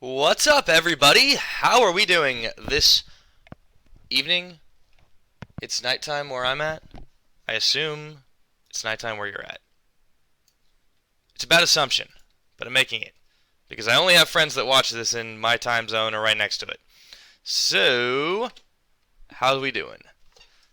What's up, everybody? How are we doing this evening? It's nighttime where I'm at. I assume it's nighttime where you're at. It's a bad assumption, but I'm making it because I only have friends that watch this in my time zone or right next to it. So, how are we doing?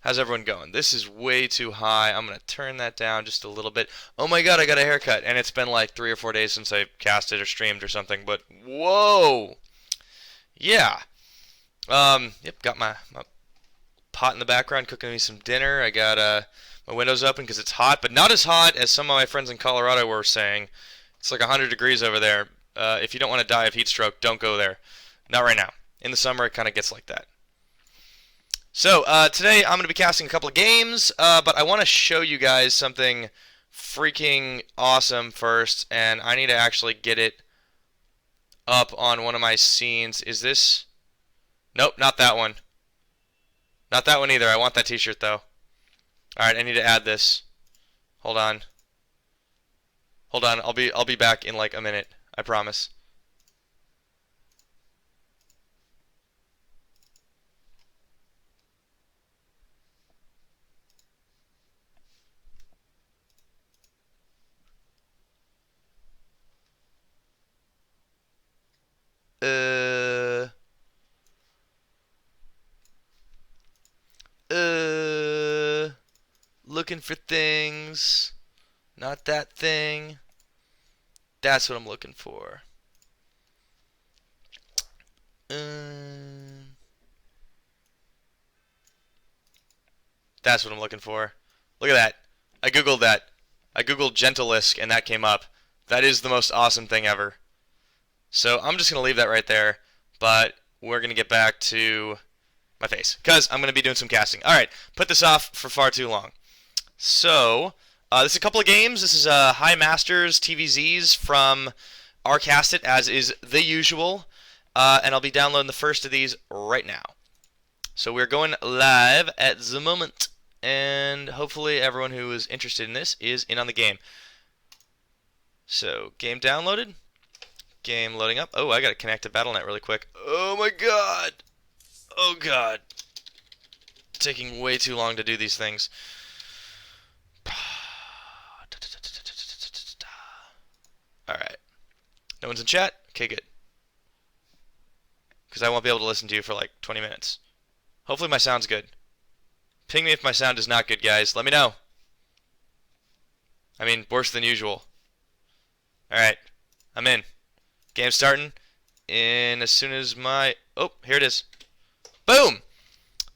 How's everyone going? This is way too high. I'm going to turn that down just a little bit. Oh my god, I got a haircut, and it's been like 3 or 4 days since I casted or streamed or something, but whoa! Yeah. Yep, got my pot in the background cooking me some dinner. I got my windows open because it's hot, but not as hot as some of my friends in Colorado were saying. It's like 100 degrees over there. If you don't want to die of heat stroke, don't go there. Not right now. In the summer, it kind of gets like that. So, today I'm going to be casting a couple of games, but I want to show you guys something freaking awesome first, and I need to actually get it up on one of my scenes. Is this... Nope, not that one. Not that one either. I want that t-shirt, though. Alright, I need to add this. Hold on. Hold on, I'll be back in like a minute. I promise. Uh... Looking for things. Not that thing. That's what I'm looking for. That's what I'm looking for. Look at that. I googled that. I googled Gentilisk and that came up. That is the most awesome thing ever. So I'm just going to leave that right there. But we're going to get back to my face, because I'm going to be doing some casting. Alright, put this off for far too long. So, this is a couple of games. This is High Masters TVZs from StarCasts, as is the usual. And I'll be downloading the first of these right now. So we're going live at the moment. And hopefully everyone who is interested in this is in on the game. So, game downloaded. Game loading up. Oh, I gotta connect to Battle.net really quick. Oh my god! Oh god. Taking way too long to do these things. Alright. No one's in chat? Okay, good. Because I won't be able to listen to you for like 20 minutes. Hopefully my sound's good. Ping me if my sound is not good, guys. Let me know. I mean, worse than usual. Alright. I'm in. Game's starting. And as soon as my... Oh, here it is. Boom!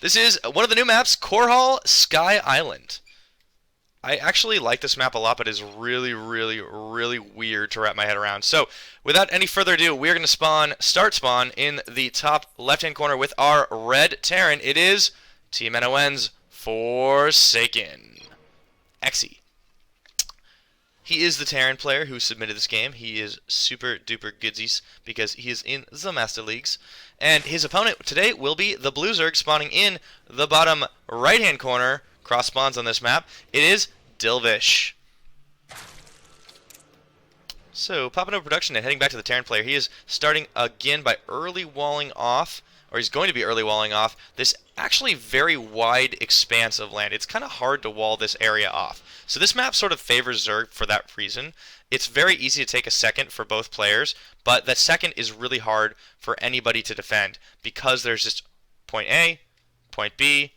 This is one of the new maps, Korhal Sky Island. I actually like this map a lot, but it's really, really, really weird to wrap my head around. So, without any further ado, we're going to start spawn in the top left-hand corner with our red Terran. It is Team NON's ForsakeNxE. He is the Terran player who submitted this game. He is super duper goodsies because he is in the Master Leagues. And his opponent today will be the Blue Zerg spawning in the bottom right-hand corner. Cross spawns on this map. It is Dilvish. So, popping over production and heading back to the Terran player. He is starting again by early walling off, or he's going to be early walling off, this actually very wide expanse of land. It's kind of hard to wall this area off. So this map sort of favors Zerg for that reason. It's very easy to take a second for both players, but that second is really hard for anybody to defend because there's just point A, point B,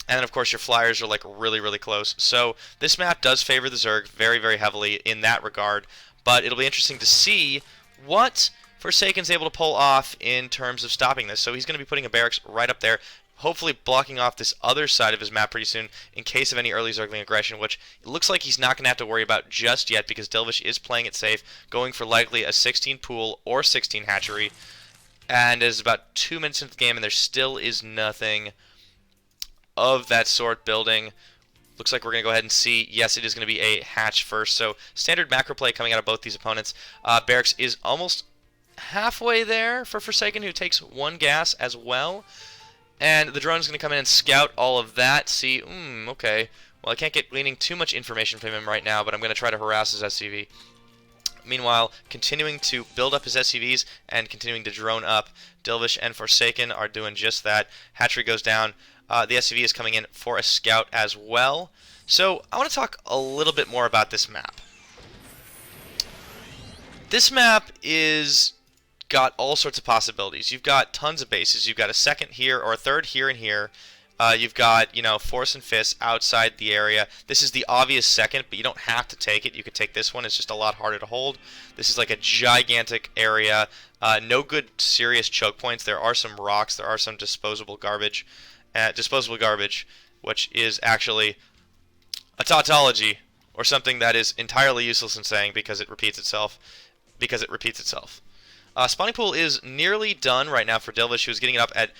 and then of course your flyers are like really, really close. So this map does favor the Zerg very, very heavily in that regard, but it'll be interesting to see what Forsaken's able to pull off in terms of stopping this. So he's going to be putting a barracks right up there, hopefully blocking off this other side of his map pretty soon in case of any early Zergling aggression, which it looks like he's not going to have to worry about just yet because Dilvish is playing it safe, going for likely a 16 pool or 16 hatchery. And it is about 2 minutes into the game and there still is nothing of that sort building. Looks like we're going to go ahead and see, yes, it is going to be a hatch first. So standard macro play coming out of both these opponents. Barracks is almost halfway there for Forsaken, who takes 1 gas as well. And the drone is going to come in and scout all of that. See, okay. Well, I can't get gleaning too much information from him right now, but I'm going to try to harass his SCV. Meanwhile, continuing to build up his SCVs and continuing to drone up. Dilvish and Forsaken are doing just that. Hatchery goes down. The SCV is coming in for a scout as well. So I want to talk a little bit more about this map. This map is got all sorts of possibilities. You've got tons of bases. You've got a second here or a third here and here. You've got, you know, Force and Fist outside the area. This is the obvious second, but you don't have to take it. You could take this one. It's just a lot harder to hold. This is like a gigantic area. No good serious choke points. There are some rocks. There are some disposable garbage. Which is actually a tautology or something that is entirely useless in saying because it repeats itself. Spawning pool is nearly done right now for Dilvish, who's getting it up at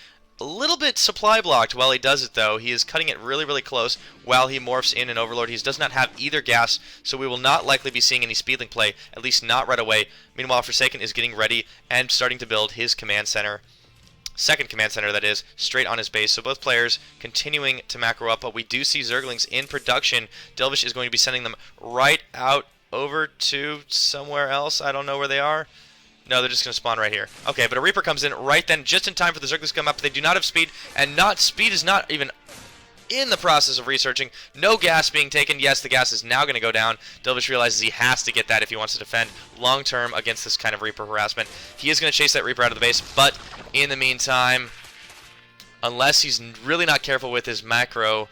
a little bit supply blocked while he does it, though. He is cutting it really, really close while he morphs in an Overlord. He does not have either gas, so we will not likely be seeing any speedling play, at least not right away. Meanwhile, Forsaken is getting ready and starting to build his command center. Second command center, that is, straight on his base. So both players continuing to macro up, but we do see Zerglings in production. Dilvish is going to be sending them right out over to somewhere else. I don't know where they are. No, they're just going to spawn right here. Okay, but a Reaper comes in right then, just in time for the Zerglings to come up. They do not have speed, and speed is not even in the process of researching. No gas being taken. Yes, the gas is now going to go down. Dilvish realizes he has to get that if he wants to defend long-term against this kind of Reaper harassment. He is going to chase that Reaper out of the base, but in the meantime, unless he's really not careful with his micro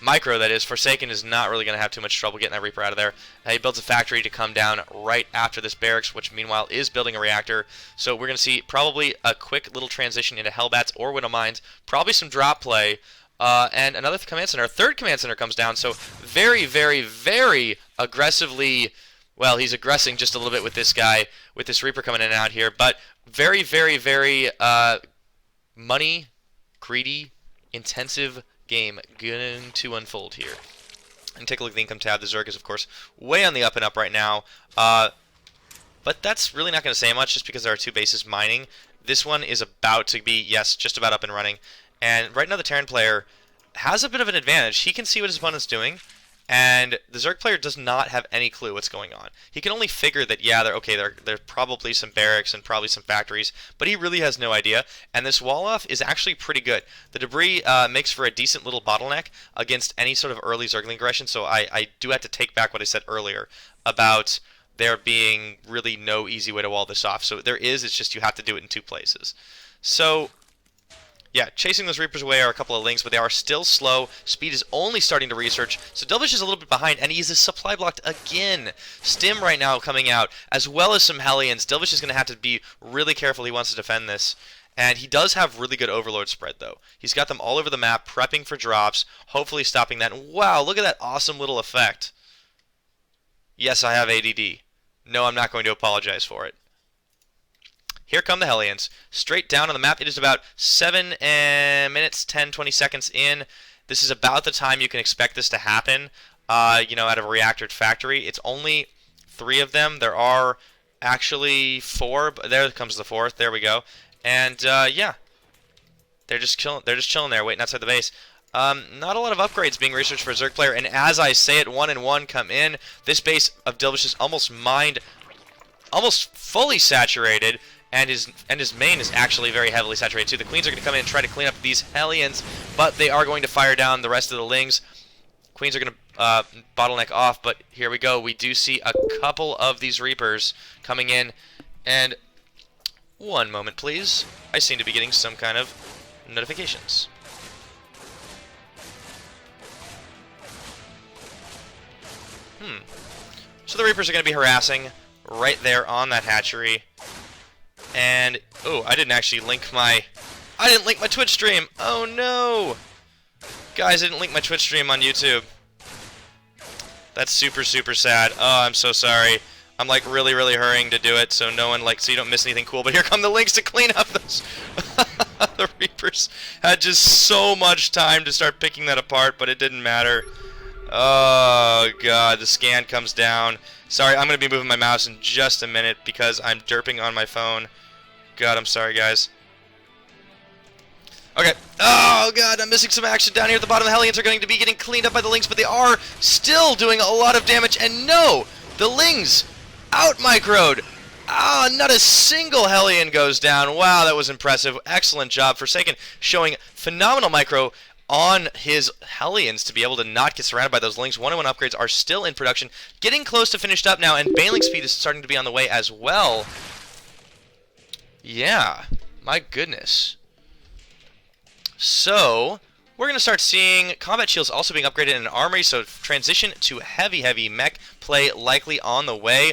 that is, Forsaken is not really going to have too much trouble getting that Reaper out of there. He builds a factory to come down right after this barracks, which meanwhile is building a reactor. So we're going to see probably a quick little transition into Hellbats or Widow Mines, probably some drop play, and another command center. A third command center comes down, so very, very, very aggressively, well, he's aggressing just a little bit with this guy, with this Reaper coming in and out here, but very, very, very money, greedy, intensive game going to unfold here. And take a look at the income tab. The Zerg is, of course, way on the up and up right now. But that's really not going to say much just because there are two bases mining. This one is about to be, yes, just about up and running. And right now the Terran player has a bit of an advantage. He can see what his opponent's doing, and the Zerg player does not have any clue what's going on. He can only figure that, yeah, there's probably some barracks and probably some factories, but he really has no idea. And this wall-off is actually pretty good. The debris makes for a decent little bottleneck against any sort of early Zergling aggression, so I do have to take back what I said earlier about there being really no easy way to wall this off. So there is, it's just you have to do it in two places. So yeah, chasing those Reapers away are a couple of links, but they are still slow. Speed is only starting to research, so Dilvish is a little bit behind, and he's supply blocked again. Stim right now coming out, as well as some Hellions. Dilvish is going to have to be really careful. He wants to defend this. And he does have really good Overlord spread, though. He's got them all over the map, prepping for drops, hopefully stopping that. And wow, look at that awesome little effect. Yes, I have ADD. No, I'm not going to apologize for it. Here come the Hellions, straight down on the map. It is about 7 minutes, 10, 20 seconds in. This is about the time you can expect this to happen, you know, out of a reactor factory. It's only 3 of them. There are actually 4, but there comes the 4th. There we go. And, yeah, they're just chilling there, waiting outside the base. Not a lot of upgrades being researched for a Zerg player, and as I say it, 1 and 1 come in. This base of Dilvish is almost fully saturated. And his main is actually very heavily saturated too. The Queens are going to come in and try to clean up these Hellions, but they are going to fire down the rest of the Lings. Queens are going to bottleneck off, but here we go. We do see a couple of these Reapers coming in, and one moment, please. I seem to be getting some kind of notifications. So the Reapers are going to be harassing right there on that hatchery. And, oh, I didn't link my Twitch stream. Oh, no. Guys, I didn't link my Twitch stream on YouTube. That's super, super sad. Oh, I'm so sorry. I'm, like, really, really hurrying to do it so no one, so you don't miss anything cool. But here come the links to clean up those. The Reapers had just so much time to start picking that apart, but it didn't matter. Oh, God, the scan comes down. Sorry, I'm going to be moving my mouse in just a minute because I'm derping on my phone. God, I'm sorry, guys. Okay. Oh, God, I'm missing some action down here at the bottom. The Hellions are going to be getting cleaned up by the Lings, but they are still doing a lot of damage. And no, the Lings Out-microed! Ah, not a single Hellion goes down. Wow, that was impressive. Excellent job. Forsaken showing phenomenal micro on his Hellions to be able to not get surrounded by those Lings. 1-1 upgrades are still in production. Getting close to finished up now, and Bailing speed is starting to be on the way as well. Yeah, my goodness. So, we're going to start seeing combat shields also being upgraded in an armory, so transition to heavy mech play likely on the way.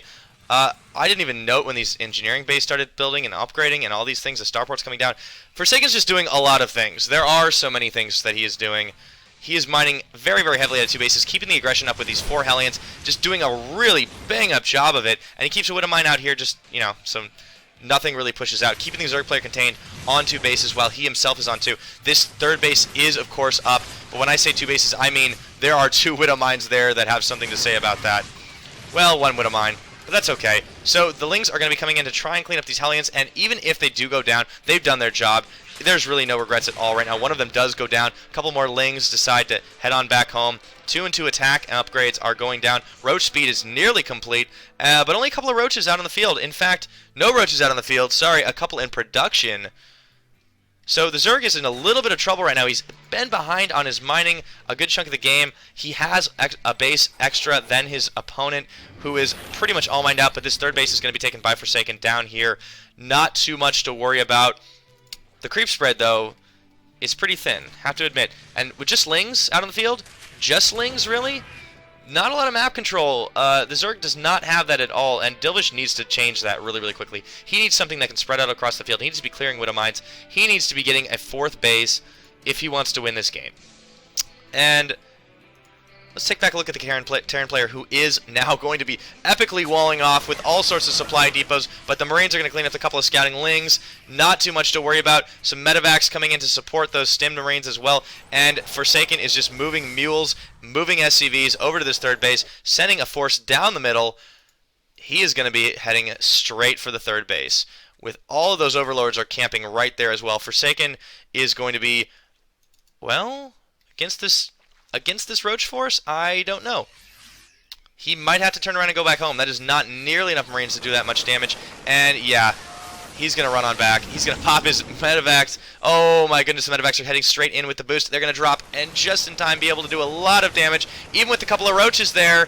I didn't even note when these engineering bays started building and upgrading and all these things, the starports coming down. Forsaken's just doing a lot of things. There are so many things that he is doing. He is mining very heavily at 2 bases, keeping the aggression up with these 4 Hellions, just doing a really bang-up job of it. And he keeps a Widow Mine out here, just, you know, so nothing really pushes out, keeping the Zerg player contained on 2 bases while he himself is on 2. This 3rd base is, of course, up, but when I say 2 bases, I mean there are 2 Widow Mines there that have something to say about that. Well, 1 Widow Mine, but that's okay. So the Lings are going to be coming in to try and clean up these Hellions, and even if they do go down, they've done their job. There's really no regrets at all right now. One of them does go down. A couple more Lings decide to head on back home. 2 and 2 attack and upgrades are going down. Roach speed is nearly complete, but only a couple of roaches out on the field. In fact, no roaches out on the field. Sorry, a couple in production. So the Zerg is in a little bit of trouble right now. He's been behind on his mining a good chunk of the game. He has a base extra than his opponent, who is pretty much all mined out, but this 3rd base is going to be taken by Forsaken down here. Not too much to worry about. The creep spread, though, is pretty thin, have to admit. And with just Lings out on the field, just Lings, really? Not a lot of map control. The Zerg does not have that at all, and Dilvish needs to change that really quickly. He needs something that can spread out across the field. He needs to be clearing Widow Mines. He needs to be getting a 4th base if he wants to win this game. And let's take back a look at the Terran player, who is now going to be epically walling off with all sorts of supply depots, but the Marines are going to clean up a couple of scouting Lings. Not too much to worry about. Some medevacs coming in to support those stemmed Marines as well, and Forsaken is just moving mules, moving SCVs over to this 3rd base, sending a force down the middle. He is going to be heading straight for the 3rd base, with all of those overlords are camping right there as well. Forsaken is going to be, well, against this Roach force, I don't know. He might have to turn around and go back home. That is not nearly enough Marines to do that much damage. And yeah, he's going to run on back. He's going to pop his medevacs. Oh my goodness, the medevacs are heading straight in with the boost. They're going to drop and just in time be able to do a lot of damage, even with a couple of roaches there.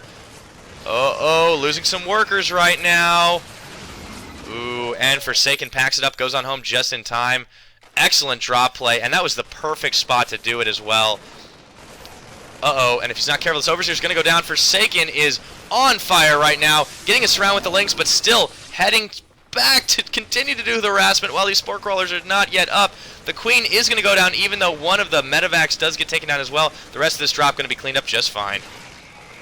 Uh-oh, losing some workers right now. Ooh, and Forsaken packs it up, goes on home just in time. Excellent drop play, and that was the perfect spot to do it as well. Uh-oh, and if he's not careful, this Overseer's going to go down. Forsaken is on fire right now, getting us around with the Lings, but still heading back to continue to do the harassment while these Spore Crawlers are not yet up. The Queen is going to go down, even though one of the medevacs does get taken down as well. The rest of this drop going to be cleaned up just fine.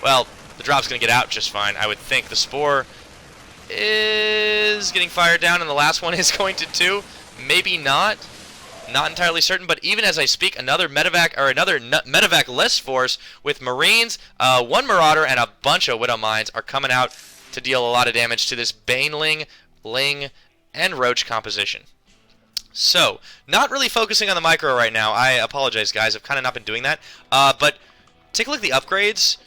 Well, the drop's going to get out just fine, I would think. The Spore is getting fired down, and the last one is going to too. Maybe not. Not entirely certain, but even as I speak, another medevac, or another medevac-less force with Marines, 1 Marauder, and a bunch of Widow Mines are coming out to deal a lot of damage to this Baneling, Ling, and Roach composition. So, not really focusing on the micro right now. I apologize, guys. I've kind of not been doing that. But take a look at the upgrades.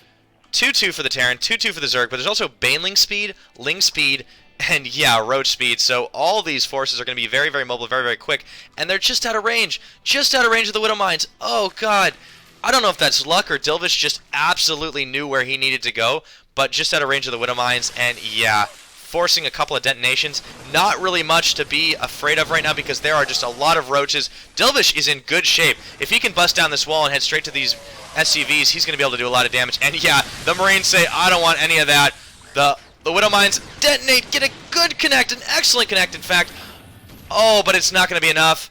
2-2 for the Terran, 2-2 for the Zerg, but there's also Baneling speed, Ling speed, and yeah, Roach speed. So all these forces are going to be very mobile, very quick, and they're just out of range. Just out of range of the Widow Mines. Oh, God. I don't know if that's luck or Dilvish just absolutely knew where he needed to go, but just out of range of the Widow Mines, and yeah, forcing a couple of detonations. Not really much to be afraid of right now because there are just a lot of roaches. Dilvish is in good shape. If he can bust down this wall and head straight to these SCVs, he's going to be able to do a lot of damage. And yeah, the Marines say, I don't want any of that. The Widow Mines detonate, get a good connect, an excellent connect, in fact. Oh, but it's not going to be enough.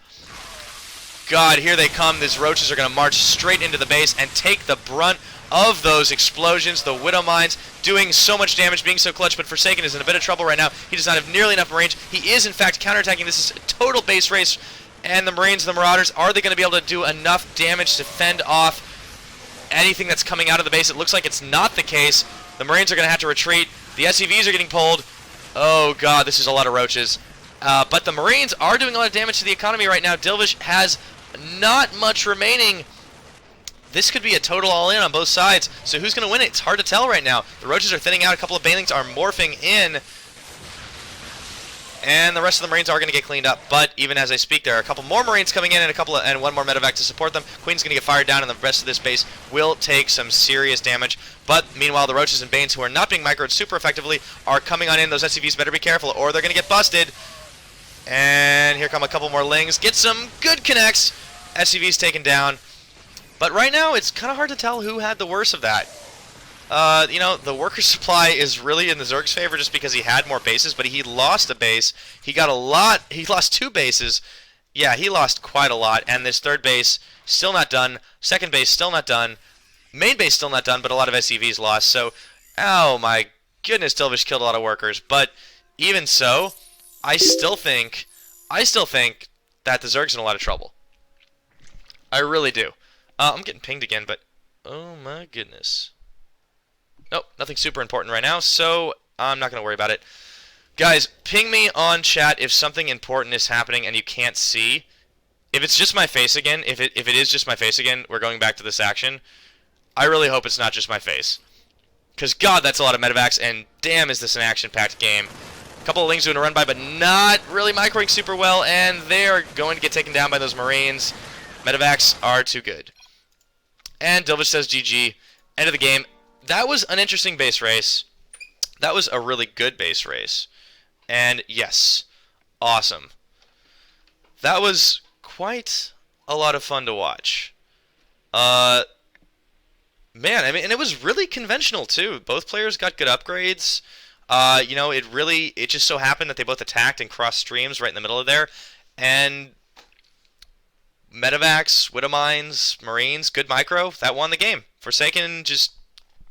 God, here they come. These roaches are going to march straight into the base and take the brunt of those explosions. The Widow Mines doing so much damage, being so clutch, but Forsaken is in a bit of trouble right now. He does not have nearly enough range. He is, in fact, counterattacking. This is a total base race. And the Marines and the Marauders, are they going to be able to do enough damage to fend off anything that's coming out of the base? It looks like it's not the case. The Marines are going to have to retreat. The SCVs are getting pulled. Oh, God, this is a lot of roaches. But the Marines are doing a lot of damage to the economy right now. Dilvish has not much remaining. this could be a total all-in on both sides. So who's going to win it? It's hard to tell right now. The Roaches are thinning out. A couple of Banelings are morphing in. And the rest of the Marines are going to get cleaned up. But even as I speak, there are a couple more Marines coming in and one more medevac to support them. Queen's going to get fired down, and the rest of this base will take some serious damage. But meanwhile, the Roaches and Banes, who are not being microed super effectively, are coming on in. Those SCVs better be careful, or they're going to get busted. And here come a couple more Lings. Get some good connects. SCVs taken down. But right now, it's kind of hard to tell who had the worst of that. You know, the worker supply is really in the Zerg's favor just because he had more bases, but he lost a base. He got a lot. He lost 2 bases. Yeah, he lost quite a lot. And this third base, still not done. Second base, still not done. Main base, still not done, but a lot of SCVs lost. So, oh my goodness, Dilvish killed a lot of workers. But even so, I still think that the Zerg's in a lot of trouble. I really do. I'm getting pinged again, but oh my goodness. Nope, nothing super important right now, so I'm not going to worry about it. Guys, ping me on chat if something important is happening and you can't see. If it's just my face again, if it is just my face again, we're going back to this action. I really hope it's not just my face. Because, God, that's a lot of medevacs, and damn, is this an action-packed game. A couple of Lings doing a run by, but not really microing super well, and they are going to get taken down by those Marines. Medevacs are too good. And Dilvish says GG. End of the game. That was an interesting base race. That was a really good base race. And yes, awesome. That was quite a lot of fun to watch. Man, I mean, and it was really conventional too. Both players got good upgrades. You know, it just so happened that they both attacked and crossed streams right in the middle of there. And medevacs, widow mines, Marines, good micro, that won the game. Forsaken just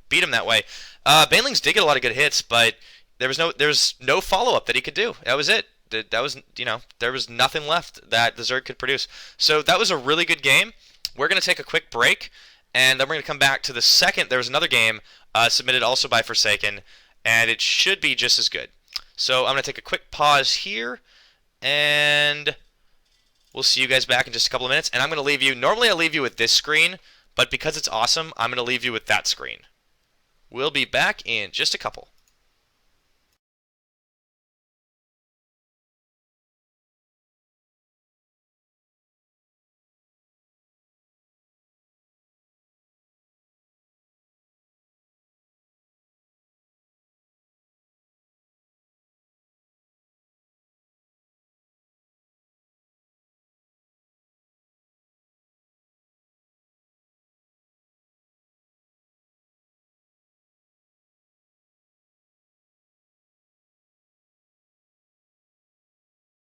beat him that way. Banelings did get a lot of good hits, but there was no follow-up that he could do. That was it. That was, you know, there was nothing left that the Zerg could produce. So that was a really good game. We're going to take a quick break, and then we're going to come back to the second. There was another game submitted also by Forsaken, and it should be just as good. So I'm going to take a quick pause here, and we'll see you guys back in just a couple of minutes. And I'm going to leave you, normally I leave you with this screen, but because it's awesome, I'm going to leave you with that screen. We'll be back in just a couple.